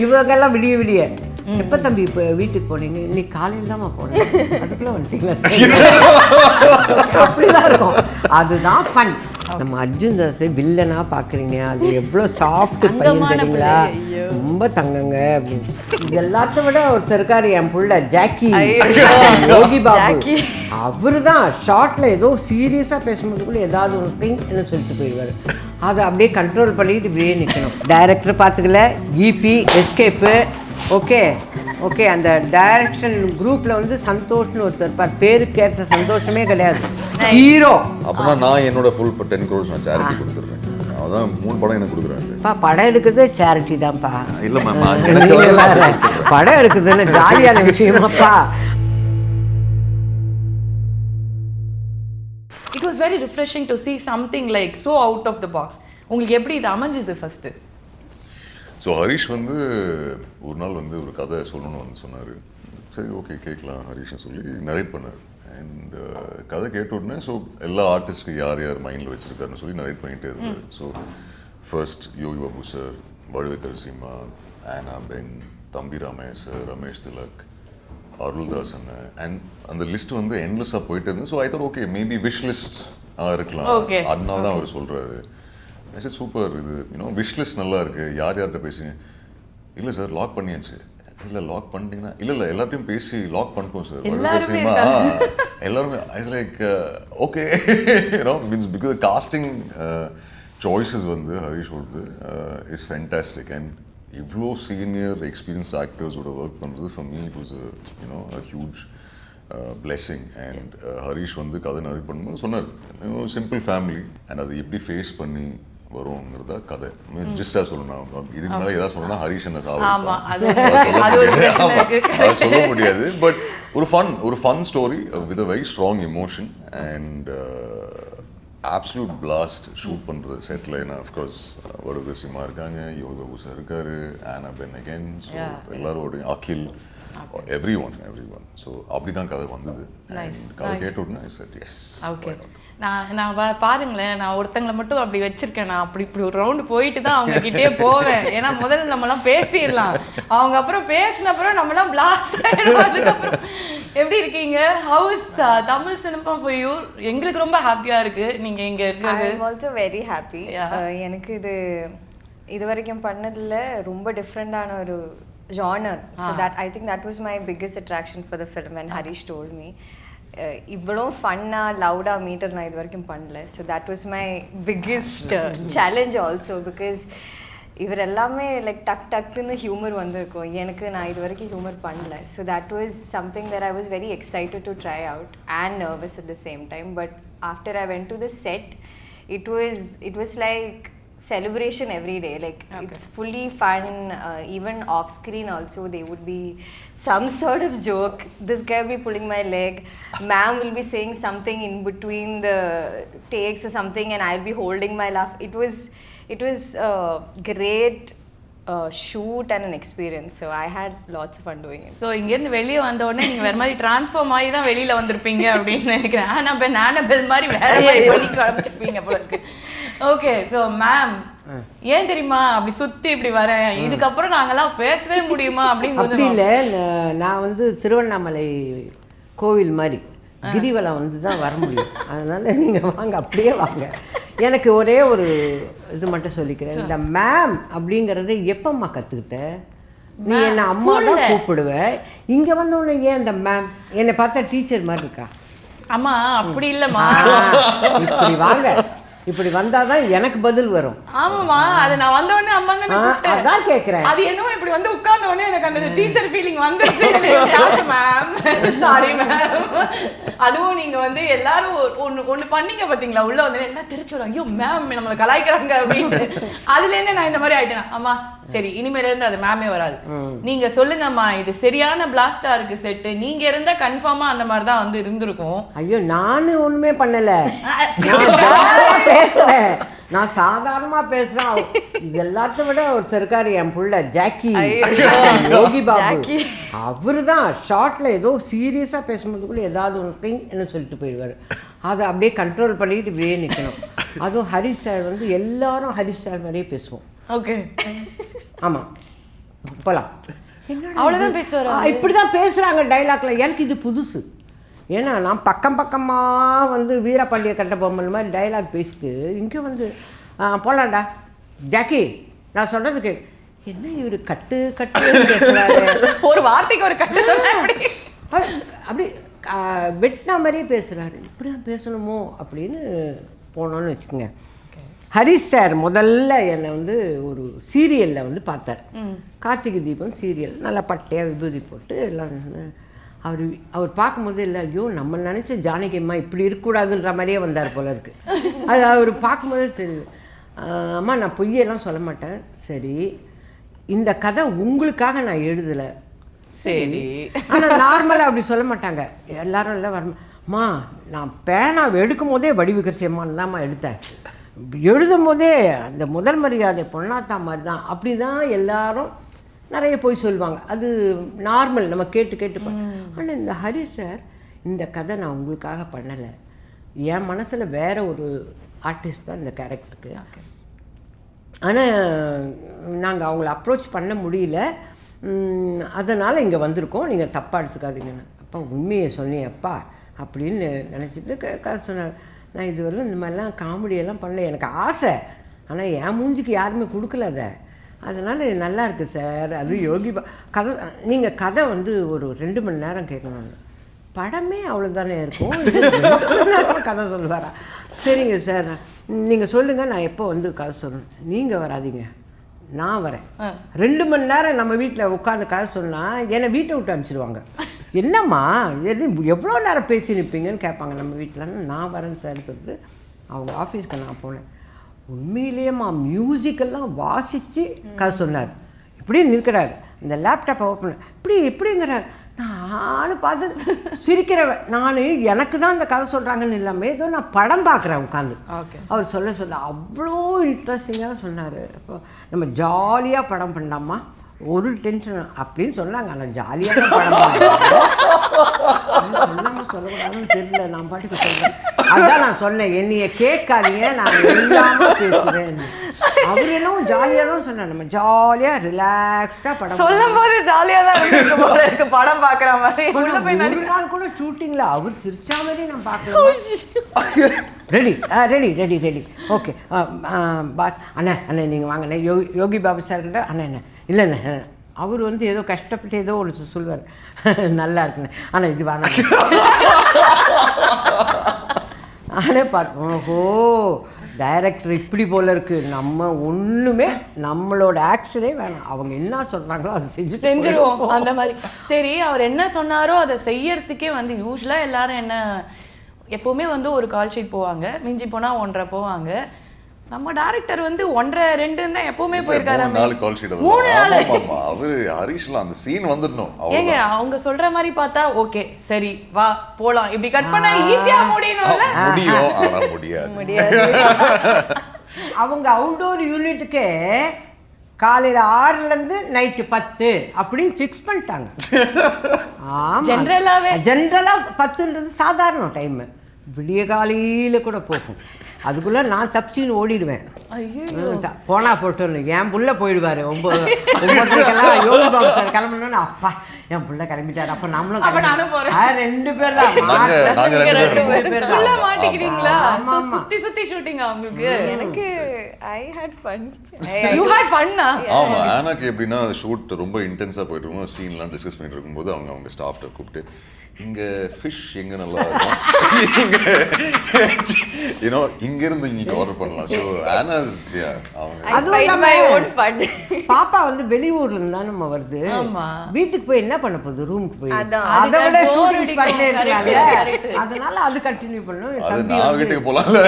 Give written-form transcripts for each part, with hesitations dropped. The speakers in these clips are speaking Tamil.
இவங்கெல்லாம் விடிய விடிய எப்போ தம்பி இப்போ வீட்டுக்கு போனீங்க இன்னைக்கு காலையில் தான் போனேன் அதுக்குள்ளே வந்துட்டீங்களா அப்படிதான் இருக்கும். அதுதான் ஃபன். நம்ம அர்ஜுன் தாஸை வில்லனா பார்க்குறீங்க, அது எவ்வளோ சாஃப்ட் பையன் தெரியுங்களா, ரொம்ப தங்கங்க அப்படின்னு. இது எல்லாத்த விட ஒருத்தர் இருக்காரு என் புள்ள ஜாக்கி, யோகி பாபு. அவரு தான் ஷார்ட்டில் ஏதோ சீரியஸாக பேசும்போதுக்குள்ளே ஏதாவது ஒரு திங்க்னு சொல்லிட்டு போயிடுவார். அதை அப்படியே கண்ட்ரோல் பண்ணிட்டு இப்படியே நிற்கணும். டைரக்டர் பார்த்துக்கல, ஈபி எஸ்கேப்பு. ஓகே ஓகே, அந்த டைரக்ஷன் குரூப்பில் வந்து சந்தோஷ்னு ஒருத்தர் இருப்பார், பேருக்கு ஏற்ற சந்தோஷமே கிடையாது, ஹீரோ. அப்படின்னா நான் என்னோட ஃபுல் 10 crores நான் சேரிட்டி கொடுத்துருவேன். அதான் 3 படம் எனக்கு கொடுக்குறாங்க. படம் எடுக்கிறது சேரிட்டி தான்ப்பா. இல்லை மேம், படம் எடுக்குதுன்னு ஜாலியான விஷயமாப்பா. It was very refreshing to see something like so out of the box. உங்களுக்கு எப்படி இது அமைஞ்சது ஃபர்ஸ்ட்? ஸோ ஹரிஷ் வந்து ஒரு நாள் வந்து ஒரு கதை சொல்லணும்னு வந்து சொன்னார். சரி ஓகே கேட்கலாம் ஹரிஷ்னு சொல்லி நரேட் பண்ணார். அண்ட் கதை கேட்ட உடனே ஸோ எல்லா ஆர்டிஸ்ட்க்கு யார் யார் மைண்டில் வச்சுருக்காருன்னு சொல்லி நரேட் பண்ணிகிட்டே இருந்தார். So first Yogi Babu sir, வழுவேக்கர் Seema, ஆனா பென், தம்பி ராமேஷ் சார், ரமேஷ் திலக், அருள்தாசன், அண்ட் அந்த லிஸ்ட் வந்து எண்ட்லெஸ்ஸாக போயிட்டு இருந்தது. So I thought okay maybe wish list இருக்கலாம், அதனால தான் அவர் சொல்கிறாரு. சரி சூப்பர், இது யூனோ விஷ் லிஸ்ட் நல்லா இருக்குது, யார் யார்கிட்ட பேசுங்க. இல்லை சார் லாக் பண்ணியாச்சு. இல்லை லாக் பண்ணிட்டீங்கன்னா இல்லை எல்லாத்தையும் பேசி லாக் பண்ணிட்டோம் சார். எல்லாருமே is like okay you know means because casting choices வந்து ஹரிஷ் வந்து இஸ் ஃபேண்டாஸ்டிக். அண்ட் இவ்வளோ சீனியர் எக்ஸ்பீரியன்ஸ் ஆக்டர்ஸோட ஒர்க் பண்ணுறது for me it was you know a huge blessing. And Harish வந்து கதை நரேட் பண்ணும்போது சொன்னார் சிம்பிள் ஃபேமிலி அண்ட் அதை எப்படி ஃபேஸ் பண்ணி வரும்ங்கிறத கதை. ஜஸ்டா சொல்லணும், இதுக்கு மேலே ஏதாவது சொல்லணும்னா ஹரிஷ் என்ன சொல்ல முடியாது. பட் ஒரு fun story with a very strong emotion and absolute blast shoot பண்ணுறது செட்டில். ஏன்னா அஃப்கோர்ஸ் வழுவேக்கர் சீமா இருக்காங்க, யோகி பாபு சார் இருக்காரு, ஆனா பென் அகேன், ஸோ எல்லாரோடையும் அகில், எவ்ரி ஒன். ஸோ அப்படி தான் கதை வந்தது. கதை கேட்ட உடனே எஸ். ஓகே, நான் பாருங்களேன், நான் ஒருத்தங்களை மட்டும் அப்படி வச்சிருக்கேன். நான் இப்படி ஒரு ரவுண்டு போயிட்டு தான் அவங்க கிட்டே போவேன். ஏன்னா முதல்ல நம்மலாம் பேசிடலாம், அவங்க அப்புறம் பேசின அப்புறம் நம்மளாம் பிளாஸ்ட் ஆயிடும். அதுக்கப்புறம் எப்படி இருக்கீங்க? How is Tamil cinema for you? எங்களுக்கு ரொம்ப ஹாப்பியாக இருக்கு நீங்க இங்க இருக்கிறது. ஐ அம் ஆல்சோ வெரி ஹாப்பி. எனக்கு இது வரைக்கும் பண்ணதில் ரொம்ப டிஃப்ரெண்டான ஒரு genre. So that I think that was my biggest attraction for the film when Harish told me இவ்வளோ ஃபன்னாக லவுடாக மீட்டர் நான் இது வரைக்கும் பண்ணல. So that was my biggest challenge also. Because இவர் எல்லாமே லைக் டக்குன்னு ஹியூமர் வந்திருக்கும், எனக்கு நான் இது வரைக்கும் ஹியூமர் பண்ணல. So that was something that I was very excited to try out and nervous at the same time. But after I went to the set it was like celebration every day. Like it's fully fun. Even off screen also there would be some sort of joke. This guy will be pulling my leg, ma'am will be saying something in between the takes or something, and I'll be holding my laugh. It was a great shoot and an experience. So I had lots of fun doing it. So இங்கேருந்து வெளியே வந்த உடனே நீங்கள் வேறு மாதிரி டிரான்ஸ்ஃபார்ம் ஆகி தான் வெளியில் வந்திருப்பீங்க அப்படின்னு நினைக்கிறேன். ஆனபெல் மாதிரி வேறு மாதிரி பண்ணி காமிச்சிருப்பீங்க போல இருக்கு. ஓகே, ஸோ மேம் ஏன் தெரியுமா அப்படி சுற்றி இப்படி வரேன், இதுக்கப்புறம் நாங்கள்லாம் பேசவே முடியுமா அப்படின்னு அப்படி இல்லை. நான் வந்து திருவண்ணாமலை கோவில் மாதிரி கிரிவலம் வந்து தான் வர முடியும். அதனால் நீங்கள் வாங்க, அப்படியே வாங்க. எனக்கு ஒரே ஒரு இது மட்டும் சொல்லிக்கிறேன், இந்த மேம் அப்படிங்கிறது எப்பம்மா கற்றுக்கிட்ட? நீ என்னை அம்மா தான் கூப்பிடுவ, இங்கே வந்தோடனே ஏன் இந்த மேம்? என்னை பார்த்தா டீச்சர் மாதிரி இருக்கா? அம்மா அப்படி இல்லைம்மா, இப்படி வாங்க, இப்படி வந்தாதான் எனக்கு பதில் வரும். ஆமாம்மா, அது நான் வந்த உடனே அம்மா அதான் கேட்குறேன். அது என்னமோ இப்படி வந்து உட்கார்ந்த உடனே எனக்கு அந்த டீச்சர் ஃபீலிங் வந்துருச்சு. Ma'am sorry ma'am. அதுவும் நீங்க வந்து எல்லாரும் ஒன்று பண்ணீங்க பார்த்தீங்களா, உள்ள வந்து எல்லாம் தெரிச்சு ஐயோ மேம் நம்மளை கலாய்க்கிறாங்க அப்படின்ட்டு. அதுலேருந்து நான் இந்த மாதிரி ஆயிட்டேன். அம்மா சரி இனிமேலேருந்து அது மேமே வராது, நீங்க சொல்லுங்கம்மா இது சரியான பிளாஸ்டா இருக்கு செட்டு, நீங்க இருந்தா கன்ஃபார்மா அந்த மாதிரி தான் வந்து இருந்திருக்கும். ஐயோ நானும் ஒண்ணுமே பண்ணல, பேசுறேன், நான் சாதாரணமா பேசுறேன். இது எல்லாத்தையும் விட ஒருத்தர் இருக்காரு என் புள்ள ஜாக்கி, யோகி பாபு. அவரு தான் ஷார்ட்ல ஏதோ சீரியஸா பேசும்போதுக்குள்ள ஏதாவது ஒன்று திங்க்னு சொல்லிட்டு போயிடுவாரு. அதை அப்படியே கண்ட்ரோல் பண்ணிட்டு இப்படியே நிற்கணும். அதுவும் ஹரிஷ் சார் வந்து எல்லாரும் ஹரிஷ் சார் மாதிரியே பேசுவோம். ஓகே ஆமாம், போகலாம். அவ்வளோதான் பேசுவார். இப்படி தான் பேசுகிறாங்க டைலாக்ல. எனக்கு இது புதுசு. ஏன்னா நான் பக்கமாக வந்து வீரபாண்டிய கட்டபொம்மன் மாதிரி டைலாக் பேசிட்டு இங்கே வந்து போகலாண்டா ஜாக்கி நான் சொல்கிறதுக்கு என்ன இவர் கட்டு கேட்குறாரு. ஒரு வார்த்தைக்கு ஒரு கட்டு சொன்னா அப்படி வெட்டினா மாதிரியே பேசுகிறாரு. இப்படி தான் பேசணுமோ அப்படின்னு போனோன்னு வச்சுக்கோங்க. ஹரிஷ் சார் முதல்ல என்னை வந்து ஒரு சீரியலில் வந்து பார்த்தார். கார்த்திகை தீபம் சீரியல். நல்லா பட்டையாக விபூதி போட்டு எல்லாம். அவர் பார்க்கும்போது இல்லை ஐயோ நம்ம நினச்ச ஜானகி அம்மா இப்படி இருக்கக்கூடாதுன்ற மாதிரியே வந்தார் போல இருக்கு. அது அவர் பார்க்கும்போது தெரியுது. அம்மா நான் பொய்யெல்லாம் சொல்ல மாட்டேன். சரி இந்த கதை உங்களுக்காக நான் எழுதலை. சரி. ஆனால் நார்மலாக அப்படி சொல்ல மாட்டாங்க எல்லாரும். இல்லை வரமா நான் பேனாவை எடுக்கும் போதே வடிவுகரசியம்மான்னு தான்மா எடுத்தேன். எழுதும் போதே அந்த முதல் மரியாதை பொன்னாத்தா மாதிரி தான். அப்படி தான் எல்லாரும் நிறைய போய் சொல்லுவாங்க. அது நார்மல், நம்ம கேட்டுப்போம். ஆனால் இந்த ஹரிஷ் சார் இந்த கதை நான் உங்களுக்காக பண்ணலை, என் மனசில் வேற ஒரு ஆர்டிஸ்ட் தான் இந்த கேரக்டருக்கு. ஆனால் நாங்கள் அவங்கள அப்ரோச் பண்ண முடியல, அதனால் இங்கே வந்திருக்கோம், நீங்கள் தப்பாக எடுத்துக்காதீங்கன்னு. அப்பா உண்மையை சொன்னியப்பா அப்படின்னு நினச்சிட்டு சொன்னார். நான் இதுவரையும் இந்த மாதிரிலாம் காமெடியெல்லாம் பண்ணல, எனக்கு ஆசை, ஆனால் என் மூஞ்சிக்கு யாருமே கொடுக்கல அதை. அதனால் நல்லா இருக்குது சார். அது யோகி கதை. நீங்கள் கதை வந்து ஒரு 2 மணி நேரம் கேட்கணும். படமே அவ்வளோதானே இருக்கும். கதை சொல்லுவாரா? சரிங்க சார் நீங்கள் சொல்லுங்கள், நான் எப்போ வந்து கதை சொல்லணும். நீங்கள் வராதீங்க, நான் வரேன். 2 மணி நேரம் நம்ம வீட்டில் உட்காந்து கதை சொன்னால் என்னை வீட்டை விட்டு அனுப்பிச்சிடுவாங்க. என்னம்மா எவ்வளோ நேரம் பேசி நிற்பீங்கன்னு கேட்பாங்க நம்ம வீட்டில். நான் வரேன் சார் சொல்லிட்டு அவங்க ஆஃபீஸ்க்கு நான் போனேன். உண்மையிலேயேம்மா மியூசிக்கெல்லாம் வாசித்து கதை சொன்னார். இப்படி நிற்கிறார், இந்த லேப்டாப்பை ஓப்பன் இப்படிங்கிறார். நானும் பார்த்து சிரிக்கிறவன். நான் எனக்கு தான் இந்த கதை சொல்கிறாங்கன்னு இல்லாமல் ஏதோ நான் படம் பார்க்குறேன் உட்காந்து. அவர் சொல்ல அவ்வளோ இன்ட்ரெஸ்டிங்காக சொன்னார். அப்போ நம்ம ஜாலியாக படம் பண்ணலாமா, ஒரு டென்ஷன் அப்படின்னு சொன்னாங்க. ஆனால் ஜாலியாக படம் சொன்னாங்க, சொல்லக்கூடாதுன்னு தெரியல, நான் பாட்டுக்கு சொல்கிறேன். அதுதான் நான் சொன்னேன், என்னைய கேட்காதீங்க, நான் எல்லாமே பேசுகிறேன். அவர் என்னவோ ஜாலியாக தான் சொன்னார். நம்ம ஜாலியாக ரிலாக்ஸ்டாக படம் சொல்லும் போது ஜாலியாக தான் இருக்கு படம் பார்க்குற மாதிரி. ஒரு நாள் கூட ஷூட்டிங்கில் அவர் சிரிச்சா மாதிரி நான் பார்க்கலாம். ரெடி ஓகே அண்ணா நீங்கள் வாங்க அண்ணா. யோகி பாபு சார் கிட்ட அண்ணா இல்லைண்ணே அவர் வந்து ஏதோ கஷ்டப்பட்டு ஏதோ ஒன்று சொல்லுவார், நல்லா இருக்குண்ணே, ஆனால் இது வேணாம். நானே பார்த்தோம், ஓஹோ டைரக்டர் இப்படி போல இருக்குது, நம்ம ஒன்றுமே நம்மளோட ஆக்ஷனே வேணாம், அவங்க என்ன சொல்கிறாங்களோ அதை செஞ்சுருவோம் அந்த மாதிரி. சரி, அவர் என்ன சொன்னாரோ அதை செய்யறதுக்கே வந்து யூஸ்வலாக எல்லாரும் என்ன எப்போவுமே வந்து ஒரு கால் ஷீட் போவாங்க, மிஞ்சி போனால் 1.5 போவாங்க. நம்ம டைரக்டர் வந்து 1.5-2 தான் எப்பவுமே போயிருக்காரு. 3 நாள் கால் ஷீட். 3 நாள். ஆமா, அவர் ஹரிஷ்ல அந்த சீன் வந்துடணும். ஏங்க அவங்க சொல்ற மாதிரி பார்த்தா ஓகே சரி வா போலாம் இப்படி கட் பண்ணா ஈஸியா முடியும். ஆனா முடியாது. அவங்க அவுட்டோர் யூனிட்டுக்கு காலையில் 6லேருந்து நைட்டு 10 அப்படின்னு ஃபிக்ஸ் பண்ணிட்டாங்க. ஜென்ரலாக 10ன்றது சாதாரண டைமு, விடிய காலையில் கூட போகும். அதுக்குள்ளே நான் தப்பிச்சின்னு ஓடிடுவேன். போனா போட்டு என் புள்ள போயிடுவார் 9:30 யோகி பாபு சார் கிளம்பணுன்னு. அப்பா என் புள்ள கிளம்பிட்டாரு, அப்போ நம்மளும் 2 பேர் தான் மாட்டிக்கிறீங்களா? சுத்தி சுத்தி ஷூட்டிங் அவங்களுக்கு. எனக்கு ஐ ஹேட் ஃபன். யூ ஹேட் ஃபன்னா? ஆமா, எனக்கு எப்படின்னா ஷூட் ரொம்ப இன்டென்ஸாக போயிட்டு இருக்கும், சீன்லாம் டிஸ்கஸ் பண்ணிட்டு இருக்கும்போது அவங்க ஸ்டாஃப்ட்ட கூப்பிட்டு இங்கே ஃபிஷ் எங்கே நல்லா இருக்கும், இங்கேருந்து இங்கே ஆர்டர் பண்ணலாம். ஸோ ஆனாஸ் அவங்க பாப்பா வந்து வெளியூர்ல இருந்தா நம்ம வருது, வீட்டுக்கு போய் என்ன பண்ண போகுது, ரூமுக்கு போய் அதை விட ஷூட்டிங் பண்ணிட்டே இருக்காங்க. அதனால அது கண்டினியூ பண்ணும். அது நான் வீட்டுக்கு போகலாம்ல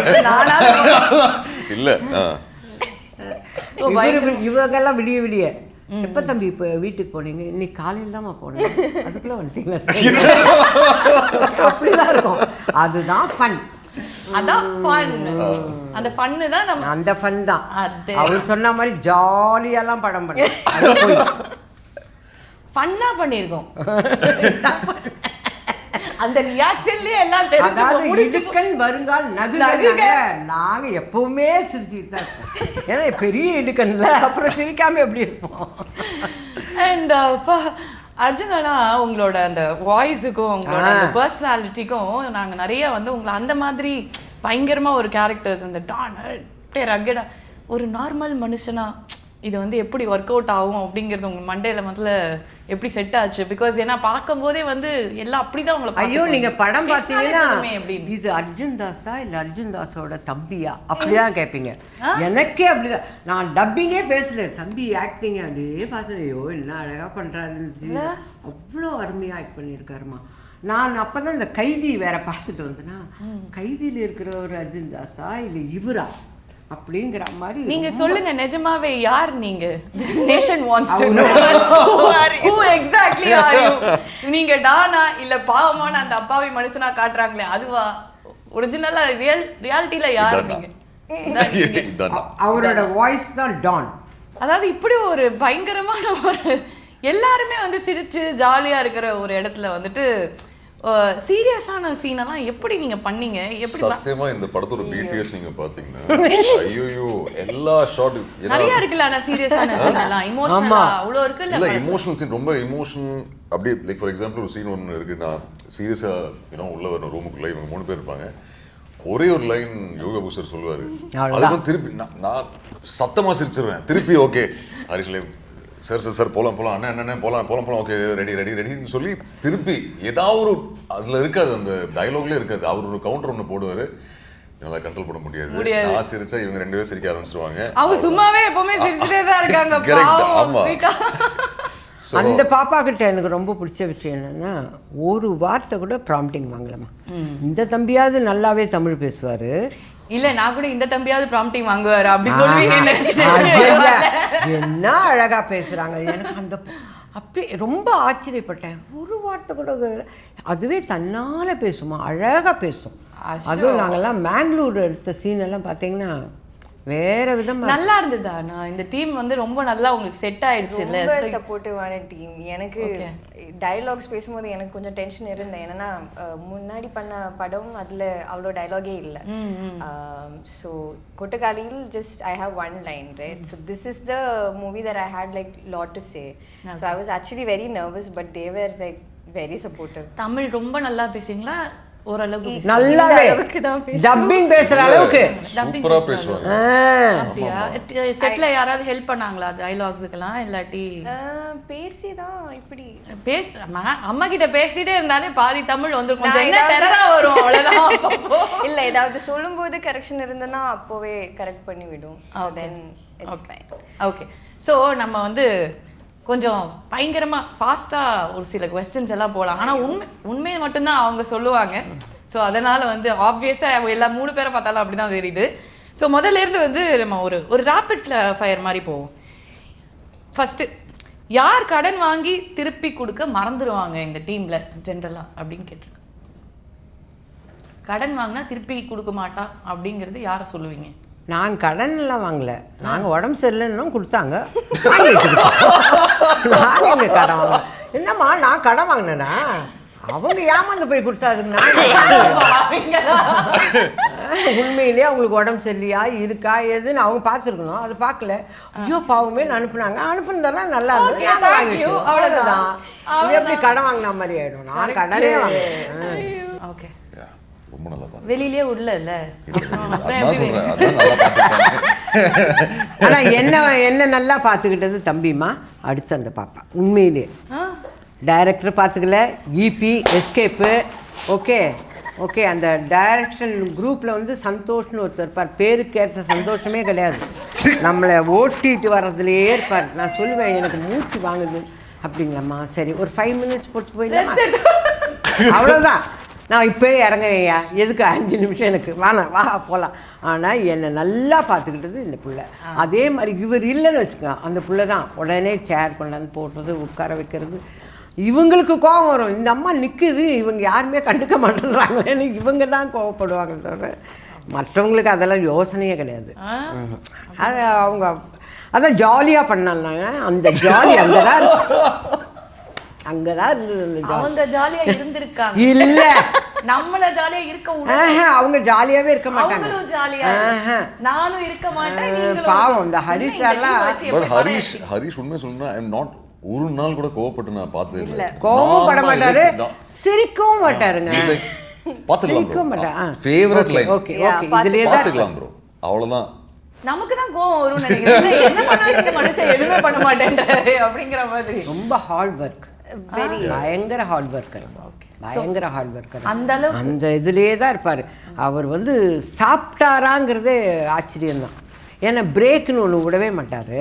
இல்லை. இவங்கெல்லாம் விடிய எப்போ தம்பி இப்போ வீட்டுக்கு போனீங்க? இன்னைக்கு காலையில் தான்மா போனேன். அதுக்குள்ளே வந்துட்டீங்களா? அப்படிதான் இருக்கும். அதுதான் ஃபன். அதான் ஃபன். அந்த ஃபன்னு தான் நம்ம அந்த ஃபன் தான். அவர் சொன்ன மாதிரி ஜாலியாலாம் படம் பண்ண ஃபன்னா பண்ணியிருக்கோம். அந்த ரியாக்ஷன்லயே எல்லாம் அதாவது தெரிஞ்சு இடுக்கன் வருங்கால் நகுக நாங்க எப்பவுமே சிரிச்சுட்டு தான் இருப்போம். ஏன்னா பெரிய இடுக்கன்ல அப்புறம் சிரிக்காம எப்படி இருப்போம். அண்ட் அர்ஜுன் அண்ணா உங்களோட அந்த வாய்ஸுக்கும் உங்களோட அந்த பர்சனாலிட்டிக்கும் நாங்க நிறைய வந்து உங்களை அந்த மாதிரி பயங்கரமா ஒரு கேரக்டர்ஸ் அந்த ரகடா ஒரு நார்மல் மனுஷனா இது வந்து எப்படி ஒர்க் அவுட் ஆகும் அப்படிங்கிறது உங்க மண்டையில முதல்ல எப்படி செட் ஆச்சு? பிகாஸ் ஏன்னா பார்க்கும்போதே வந்து எல்லாம் அப்படிதான் உங்களை ஐயோ நீங்க படம் பார்த்தீங்கன்னா அப்படின்னு இது அர்ஜுன் தாஸா இல்ல அர்ஜுன் தாஸோட தம்பியா அப்படிதான் கேட்பீங்க. எனக்கே அப்படிதான். நான் டப்பிங்கே பேசல, தம்பி ஆக்டிங் அப்படியே பார்த்தேன். ஐயோ என்ன அழகா பண்றாருன்னு, அவ்வளோ அருமையா ஆக்ட் பண்ணியிருக்காருமா. நான் அப்பதான் இந்த கைதி வேற பார்த்துட்டு வந்தேன்னா, கைதியில் இருக்கிற ஒரு அர்ஜுன் தாஸா இல்லை இவரா அப்படிங்கிற மாதிரி. நீங்க சொல்லுங்க நிஜமாவே யார் நீங்க? Nation wants to know who exactly are you? நீங்க டானா இல்ல பாவமான அந்த அப்பாவி மனுஷனா காட்டுறாங்களே அதுவா? ஒரிஜினலா ரியாலிட்டில யார் நீங்க? அவரோட வாய்ஸ் தான் டான். அதாவது இப்படி ஒரு பயங்கரமான ஒரு எல்லாருமே வந்து சிரிச்சு ஜாலியா இருக்கிற ஒரு இடத்துல வந்துட்டு சீரியஸான சீனெல்லாம் எப்படி நீங்க பண்ணீங்க? எப்படி? சத்தியமா இந்த படத்தோட பிடிஎஸ் நீங்க பாத்தீங்கன்னா ஐயோ எல்லா ஷாட் நிறைய இருக்குல்ல. ஆனா சீரியஸான சீன் எல்லாம் இமோஷனலா அவ்வளோ இருக்குல்ல. இல்ல இமோஷனல் சீன் ரொம்ப இமோஷன் அப்படியே. லைக் ஃபார் எக்ஸாம்பிள் ஒரு சீன் ஒன்று இருக்கு. நான் சீரியஸா உள்ள வரணும் ரூமுக்குள்ள, இவங்க 3 பேர் இருப்பாங்க. ஒரே ஒரு லைன் யோகா பூசர் சொல்லுவாரு, அதுக்கு திருப்பி நான் சத்தமா சிரிச்சிருவேன். திருப்பி ஓகே ஹரிஷ்லே சார் சார் சார் போலாம் போலாம் அண்ணன் அண்ணன் போலாம் ஓகே ரெடி ரெடி ரெடின்னு சொல்லி திருப்பி ஏதாவது ஒரு அதுல இருக்காது, அந்த டயலாக்லேயே இருக்காது. அவர் ஒரு கவுண்டர் ஒன்று போடுவாரு, நல்லா கண்ட்ரோல் பண்ண முடியாது. நான் சிரிச்சா இவங்க 2 பேரும் சிரிக்க ஆரம்பிச்சிருவாங்க. அவங்க சும்மாவே எப்பவுமே சிரிச்சுட்டே தான் இருக்காங்க. ஆமா. அந்த பாப்பா கிட்ட எனக்கு ரொம்ப பிடிச்ச விஷயம் என்னன்னா, ஒரு வார்த்தை கூட ப்ராம்ப்டிங் வாங்கலாமா. இந்த தம்பியாவது நல்லாவே தமிழ் பேசுவாரு. இல்ல நான் கூட இந்த தம்பியாவது ப்ராம்ப்டிங் வாங்குவாரு அப்படி சொல்லுவீங்க. என்ன அழகா பேசுறாங்க. எனக்கு அந்த அப்படி ரொம்ப ஆச்சரியப்பட்டேன். ஒரு வார்த்தை கூட அதுவே தன்னால பேசுமா, அழகா பேசும். அதுவும் நாங்கெல்லாம் மேங்களூர் எடுத்த சீன் எல்லாம் பார்த்தீங்கன்னா வேற விதமா நல்லா இருந்ததா? நான் இந்த டீம் வந்து ரொம்ப நல்லா உங்களுக்கு செட் ஆயிடுச்சு இல்ல? ரொம்ப சப்போர்ட்டிவான டீம். எனக்கு டயலாக்ஸ் பேசும்போது எனக்கு கொஞ்சம் டென்ஷன் இருந்தேன். ஏன்னா முன்னாடி பண்ண படம் அதுல அவ்வளோ டயலாகே இல்லை. ஸோ கொட்டக்காலியில் just I have one line, right? So this is the movie that I had like lot to say. So I was actually very nervous, but they were like very supportive. Tamil ரொம்ப நல்லா பேசுவீங்களா? ஓரளவுக்கு நல்லாவே டப்பிங் பேசுற அளவுக்கு சூப்பரா பேசுவாங்க. அப்படியா? செட்ல யாராவது ஹெல்ப் பண்ணாங்களா டயலாக்ஸ்க்குலாம்? இல்லாட்டி பேசிதான் இப்படி அம்மா கிட்ட பேசிட்டே இருந்தாலே பாதி தமிழ் வந்துரும். கொஞ்சம் என்ன டெரரா வரும் அவ்வளவுதான். இல்ல ஏதாவது சொல்லும்போது கரெக்ஷன் இருந்தனா அப்போவே கரெக்ட் பண்ணி விடும். Then it's fine. Okay. So நம்ம வந்து கொஞ்சம் பயங்கரமாக ஃபாஸ்ட்டாக ஒரு சில கொஸ்டின்ஸ் எல்லாம் போகலாம். ஆனால் உண்மையை மட்டும்தான் அவங்க சொல்லுவாங்க. ஸோ அதனால் வந்து ஆப்வியஸாக எல்லா 3 பேரை பார்த்தாலும் அப்படி தான் தெரியுது. ஸோ முதல்லேருந்து வந்து நம்ம ஒரு ரேபிட் ஃபயர் மாதிரி போவோம். ஃபஸ்ட்டு யார் கடன் வாங்கி திருப்பி கொடுக்க மறந்துடுவாங்க இந்த டீமில் ஜென்ரலாக அப்படின்னு கேட்டிருக்கேன். கடன் வாங்கினா திருப்பி கொடுக்க மாட்டா அப்படிங்கிறது யாரை சொல்லுவீங்க? நான் கடன் எல்லாம் வாங்கல, நாங்கள் உடம்பு சரியில்லைன்னு கொடுத்தாங்க. நாங்கள் கடன் வாங்க என்னம்மா, நான் கடன் வாங்கினேன்னா அவங்க ஏமாந்து போய் கொடுத்தாதுங்க. உண்மையிலேயே அவங்களுக்கு உடம்பு சரியில்லையா இருக்கா எதுன்னு அவங்க பார்த்துருக்கணும். அது பார்க்கல. ஐயோ பாவமே அனுப்புனாங்க, அனுப்புனதெல்லாம் நல்லா இருந்தது, நாங்கள் வாங்கிட்டோம், அவ்வளோதான். எப்படி கடன் வாங்கின மாதிரி ஆயிடும். நான் கடனே வாங்கினேன். ஓகே, ரொம்ப நல்லா பாத்து வெளியிலே உள்ள இல்ல. ஆனா என்ன நல்லா பார்த்துக்கிட்டது தம்பிமா. அடுத்து அந்த பாப்பா உண்மையிலே டைரக்டர் பார்த்துக்கல, இபி எஸ்கேப்பு. ஓகே ஓகே, அந்த டைரக்ஷன் குரூப்பில் வந்து சந்தோஷ்னு ஒருத்தர் இருப்பார். பேருக்கு ஏற்ற சந்தோஷமே கிடையாது, நம்மளை ஓட்டிட்டு வர்றதுலேயே இருப்பார். நான் சொல்லுவேன் எனக்கு மூச்சு வாங்குது அப்படிங்களாம்மா. சரி ஒரு 5 மினிட்ஸ் போட்டு போயிடலாம், அவ்வளோதான். நான் இப்போயே இறங்குவேயா, எதுக்கு 5 நிமிஷம் எனக்கு வேணாம், வா போகலாம். ஆனால் என்னை நல்லா பார்த்துக்கிட்டது இந்த பிள்ளை. அதே மாதிரி இவர் இல்லைன்னு வச்சுக்கோங்க, அந்த பிள்ளை தான் உடனே சேர் கொண்டாந்து போடுறது, உட்கார வைக்கிறது. இவங்களுக்கு கோபம் வரும், இந்த அம்மா நிற்குது இவங்க யாருமே கண்டுக்க மாட்டேன்றாங்களேன்னு இவங்க தான் கோவப்படுவாங்க தவிர மற்றவங்களுக்கு அதெல்லாம் யோசனையே கிடையாது. அது அவங்க அதான் ஜாலியாக பண்ணாங்க. அந்த ஜாலி அங்கே தான் அங்கதான் இருந்தது அந்த job. அவங்க ஜாலியா இருந்திருக்காங்க. இல்ல நம்மள ஜாலியா இருக்க விட அவங்க ஜாலியாவே இருக்க மாட்டாங்க. அவங்களும் ஜாலியா நானும் இருக்க மாட்டேன் நீங்களும் பாவம் இந்த ஹரிஷ் சார்லாம். பட் ஹரிஷ் உண்மையை சொல்லணும்னா ஐ எம் நாட் ஒரு நாள் கூட கோவப்பட்டு நான் பார்த்தது இல்லை. கோவம் பட மாட்டாரு, சிரிக்கவும் மாட்டாருங்க. பார்த்துக்கலாம் bro. Favourite line. Okay okay இதுலயே தான் பார்த்துக்கலாம் ப்ரோ. அவ்வளவுதான். நமக்கு தான் கோவம் வரும்னு நினைக்கிறேன். என்ன பண்ணாலும் இந்த மனுஷன் எதுவுமே பண்ண மாட்டேன்றாரு அப்படிங்கிற மாதிரி. ரொம்ப ஹார்ட் ஒர்க், பயங்கர ஹார்ட் ஒர்க்கர், பயங்கர ஹார்ட் ஒர்க்கர். அந்த அளவுக்கு அந்த இதுலயே தான் இருப்பாரு. அவர் வந்து சாப்பிட்டாராங்கிறதே ஆச்சரியம்தான். ஏன்னா பிரேக்னு ஒன்று விடவே மாட்டாரு.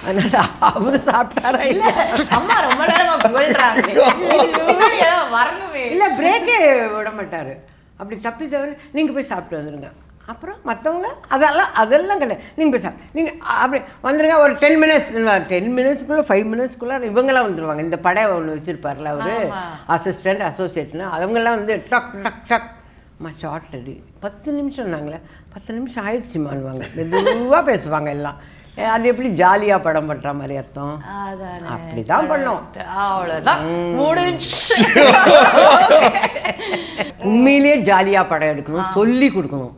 அதனால அவரு சாப்பிட்டாரா இல்லை அம்மா ரொம்ப நேரமா புகழ்றாங்க. வரணுமே இல்லை, பிரேக்கே விட மாட்டாரு. அப்படி தப்பி தவிர நீங்கள் போய் சாப்பிட்டு வந்துடுங்க, அப்புறம் மற்றவங்க அதெல்லாம் கிடையாது, நீங்கள் போய் நீங்கள் அப்படி வந்துடுங்க. ஒரு 10 மினிட்ஸ் 10 மினிட்ஸ்க்குள்ளே 5 மினிட்ஸ்க்குள்ளே இவங்கெல்லாம் வந்துடுவாங்க. இந்த படை ஒன்று வச்சுருப்பார்ல அவர் அசிஸ்டண்ட் அசோசியேட்னு, அவங்கெல்லாம் வந்து டக் டக் டக் ஷார்ட் ரெடி 10 நிமிஷம் நாங்களே 10 நிமிஷம் ஆயிடுச்சுமான்வாங்க. மெதுவாக பேசுவாங்க எல்லாம். அது எப்படி ஜாலியாக படம் பண்ணுற மாதிரி அர்த்தம். அப்படிதான் பண்ணோம். அவ்வளோதான் முடிஞ்சு. உண்மையிலேயே ஜாலியாக படம் எடுக்கணும், சொல்லி கொடுக்கணும்.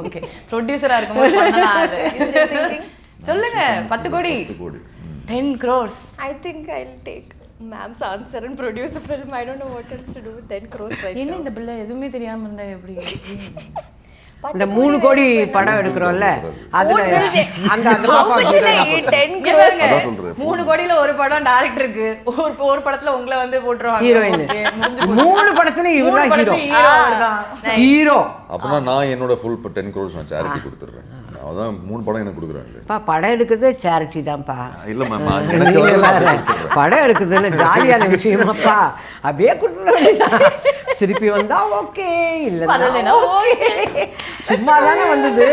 ஓகே ப்ரொடியூசரா இருக்கும்போது சொல்லுங்க. 10 கோடி 10 crores. I think I'll take ma'am's answer and produce a film. I don't know what else to do with 10 crores right என்ன now. இந்த பிள்ளை எதுவுமே தெரியாம இருந்தா எப்படி? இந்த 3 கோடி படம் எடுக்கிறோம்ல, அதுல அங்க அந்த பாப்பா 10 crores 3 கோடியில ஒரு படம் டைரக்டருக்கு, ஒரு படத்துல உங்களை வந்து போட்டுருவாங்க ஹீரோயின். 3 படத்துல இவர்தான் ஹீரோ. ஹீரோ அப்படின்னா நான் என்னோட ஃபுல் 10 crores நான் சேரிட்டி கொடுத்துறேன். அதான் 3 படம் எனக்கு கொடுக்குறாங்க. படம் எடுக்கிறதே சேரிட்டி தான்ப்பா. இல்ல மேம், எனக்கு படம் எடுக்குதுன்னு ஜாலியான விஷயமாப்பா, அப்படியே கொடுத்துருவாங்க. திருப்பி வந்தா ஓகே, இல்லைன்னா ஓகே, சும்மா தானே வந்தது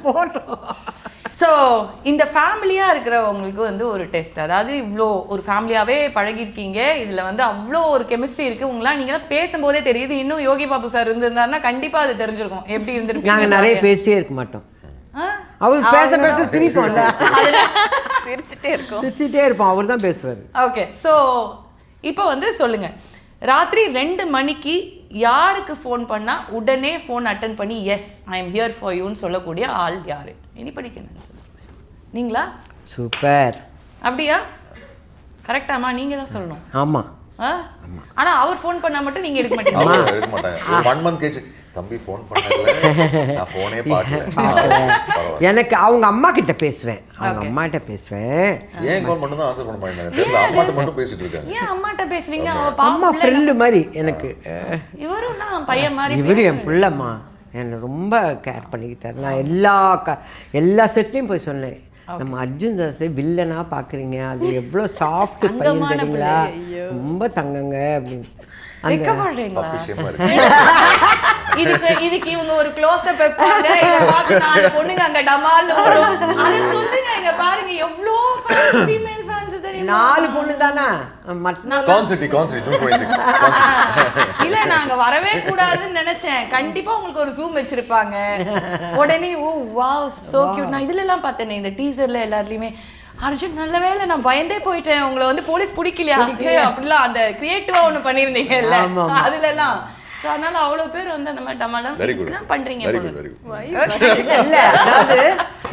போட்டோம். ஸோ இந்த ஃபேமிலியாக இருக்கிறவங்களுக்கு வந்து ஒரு டெஸ்ட், அதாவது இவ்வளோ ஒரு ஃபேமிலியாகவே பழகிருக்கீங்க, இதில் வந்து அவ்வளோ ஒரு கெமிஸ்ட்ரி இருக்குது. உங்களாம் நீங்களாம் பேசும்போதே தெரியுது. இன்னும் யோகி பாபு சார் இருந்திருந்தாருன்னா கண்டிப்பாக அது தெரிஞ்சிருக்கும் எப்படி இருந்திருப்பீங்க. நாங்கள் நிறைய பேசியே இருக்க மாட்டோம். அவர் பேச பேச சிரிப்போம்ல, சிரிச்சுட்டே இருப்போம். அவர் தான் பேசுவார். ஓகே, ஸோ இப்போ வந்து சொல்லுங்க, ராத்திரி 2 மணிக்கு யாருக்கு ஃபோன் பண்ணால் உடனே ஃபோன் அட்டன் பண்ணி yes I am here for யூன்னு சொல்லக்கூடிய ஆள் யாரு? இனி படிக்கணும்னு சொல்லுங்க. நீங்களா? சூப்பர். அப்படியா? கரெக்டாமா? நீங்கள் தான் சொல்லணும். ஆமாம். ஆனா அவர் ஃபோன் பண்ணா மட்டும் நீங்க எடுக்க மாட்டீங்க. எடுக்க மாட்டாங்க. 1 month கழிச்சு தம்பி ஃபோன் பண்ணல, நான் ஃபோனே பார்க்கல. எனக்கு அவங்க அம்மா கிட்ட பேசுவேன், அவங்க அம்மாட்ட பேசுவேன். ஏன் கால் மட்டும் தான் ஆன்சர் பண்ண மாட்டேங்க தெரியல. அம்மாட்ட மட்டும் பேசிட்டு இருக்காங்க. ஏன் அம்மாட்ட பேசுறீங்க? அம்மா ஃப்ரெண்ட் மாதிரி எனக்கு. இவரும் தான் பையன் மாதிரி. இவரு என் பிள்ளைம்மா, என்னை ரொம்ப கேர் பண்ணிக்கிட்டார். நான் எல்லா செட்லையும் போய் சொன்னேன், நம்ம அர்ஜுன் தாஸை வில்லனா பாக்குறீங்க, அது எவ்வளோ சாஃப்ட் பையன் தெரியுங்களா, ரொம்ப தங்கங்க அப்படின்னு. இதுக்கு இவங்க ஒரு க்ளோஸ் அப் வைப்பாங்க, இத பார்த்து 4 பொண்ணுங்க அங்க டமால் ஓடும். அத சொல்லுங்க, இங்க பாருங்க எவ்வளோ ஃபீமேல் ஃபேன்ஸ் தெரியுமா? 4 பொண்ணு தானா? Concept June 26. இல்ல நாங்க வரவே கூடாதுன்னு நினைச்சேன். கண்டிப்பா உங்களுக்கு ஒரு ஜூம் வச்சிருப்பாங்க. உடனே ஓ வாவ் சோ கியூட். நான் இதுல எல்லாம் பார்த்தேனே, இந்த டீசர்ல எல்லாத்துலயுமே அர்ஜுன் நல்ல வேலை நான் பயந்தே போயிட்டேன், உங்களை வந்து போலீஸ் பிடிக்கலையா அப்படிலாம் அந்த கிரியேட்டிவா ஒண்ணு பண்ணிருந்தீங்கல்ல அதுல எல்லாம். ஸோ அதனால அவ்வளோ பேர் வந்து அந்த மாதிரி டமாடம் பண்றீங்க. இல்ல அதாவது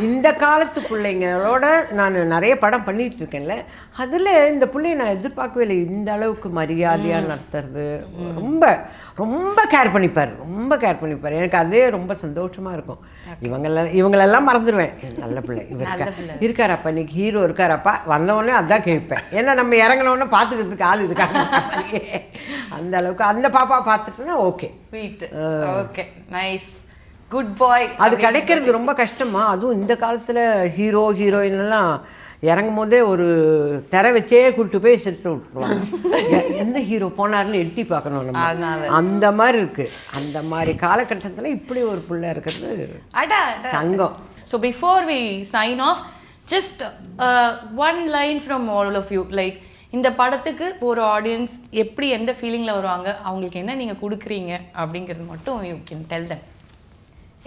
இந்த காலத்து பிள்ளைங்களோட நான் நிறைய படம் பண்ணிட்டு இருக்கேன்ல, அதில் இந்த பிள்ளைய நான் எதிர்பார்க்கவே இல்லை. இந்த அளவுக்கு மரியாதையாக நடத்துறது, ரொம்ப ரொம்ப கேர் பண்ணிப்பார், ரொம்ப கேர் பண்ணிப்பார். எனக்கு அதே ரொம்ப சந்தோஷமா இருக்கும். இவங்களெல்லாம் மறந்துடுவேன். நல்ல பிள்ளை இவர் இருக்காரப்பா, இன்னைக்கு ஹீரோ இருக்காரப்பா, வந்தவொடனே அதான் கேட்பேன். ஏன்னா நம்ம இறங்கினோடனே பார்த்துக்கிறதுக்கு ஆள் இருக்காங்க. அந்த அளவுக்கு அந்த பாப்பா பார்த்துட்டுனா okay, sweet, okay, nice, good bye. அது கிடைக்கிறது ரொம்ப கஷ்டமா. அதுவும் இந்த காலத்தில் ஹீரோ ஹீரோயின் எல்லாம் இறங்கும் போதே ஒரு திரை வச்சே கூப்பிட்டு போய் செட்டு விட்டுருவாங்க. எந்த ஹீரோ போனாருன்னு எட்டி பார்க்கணும் நம்ம, அந்த மாதிரி இருக்கு. அந்த மாதிரி காலகட்டத்தில் இப்படி ஒரு பிள்ளை இருக்கிறது தங்கம். So before we sign off, just 1 line from all of you. Like இந்த படத்துக்கு ஒரு ஆடியன்ஸ் எப்படி எந்த ஃபீலிங்கில் வருவாங்க, அவங்களுக்கு என்ன நீங்கள் கொடுக்குறீங்க அப்படிங்கிறது மட்டும் you can tell them.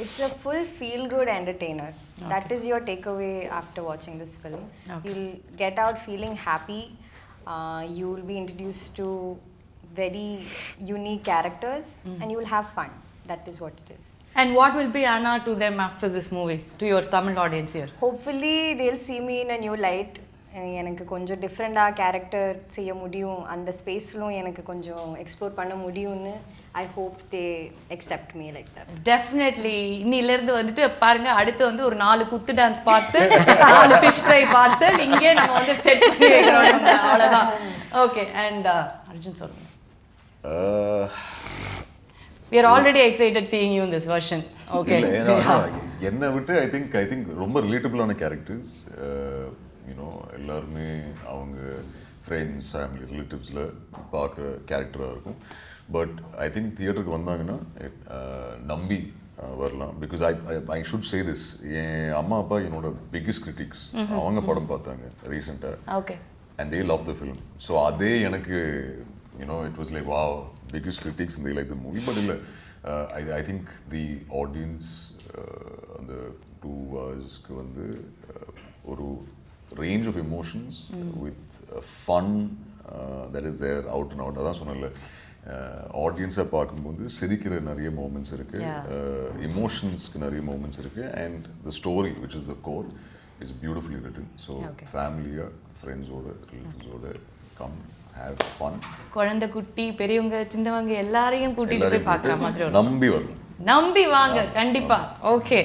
It's a full feel-good entertainer. Okay. That is your takeaway after watching this film. Okay. You'll get out feeling happy. You will be introduced to very unique characters and you will have fun. That is what it is. And what will be Anna to them after this movie, to your Tamil audience here? Hopefully they'll see me in a new light. எனக்கு கொஞ்சம் டிஃப்ரெண்டாக கேரக்டர் செய்ய முடியும், அந்த ஸ்பேஸ்லும் எனக்கு கொஞ்சம் எக்ஸ்ப்ளோர் பண்ண முடியும்னு I hope they accept me like that. Definitely இன்னிலேருந்து வந்துட்டு பாருங்க, அடுத்து வந்து ஒரு 4 குத்து dance parcel, 4 fish fry parcel இங்கே நம்ம வந்து செட் பண்ணி வைக்கிறோம். அவ்வளோதான். ஓகே. அண்ட் அர்ஜுன் சொல்லுங்க. We are already excited seeing you in this version. Okay. என்னை விட்டு ஐ திங்க் ரொம்ப ரிலேட்டபிளான கேரக்டர்ஸ். யூனோ எல்லாருமே அவங்க ஃப்ரெண்ட்ஸ், ஃபேமிலி, ரிலேட்டிவ்ஸில் பார்க்குற கேரக்டராக இருக்கும். பட் ஐ திங்க் தியேட்டருக்கு வந்தாங்கன்னா நம்பி வரலாம். Because I should say this, என் அம்மா அப்பா என்னோட பிக்கஸ்ட் கிரிட்டிக்ஸ். அவங்க படம் பார்த்தாங்க ரீசெண்டாக. Okay. And they love the film. So அதே எனக்கு it was like, wow, biggest critics and they like the movie. But I think the audience on the 2 hours வந்து ஒரு range of emotions with fun that is there out and out. அதான் சொன்னேன்ல, ஆடியன்ஸை பார்க்கும்போது சிரிக்கிற நிறைய மூமெண்ட்ஸ் இருக்கு, எமோஷன்ஸ்க்கு நிறைய மூமெண்ட்ஸ் இருக்கு, and the story which is the core is beautifully written. So ஃபேமிலியா, ஃப்ரெண்ட்ஸோட, ரிலேட்டிவ்ஸோட come have fun. குழந்தை குட்டி பெரியவங்க சின்னவங்க எல்லாரையும் கூட்டிட்டு போய் பார்க்குற மாதிரி நம்பி வரணும். நம்பி வாங்க கண்டிப்பா. ஓகே.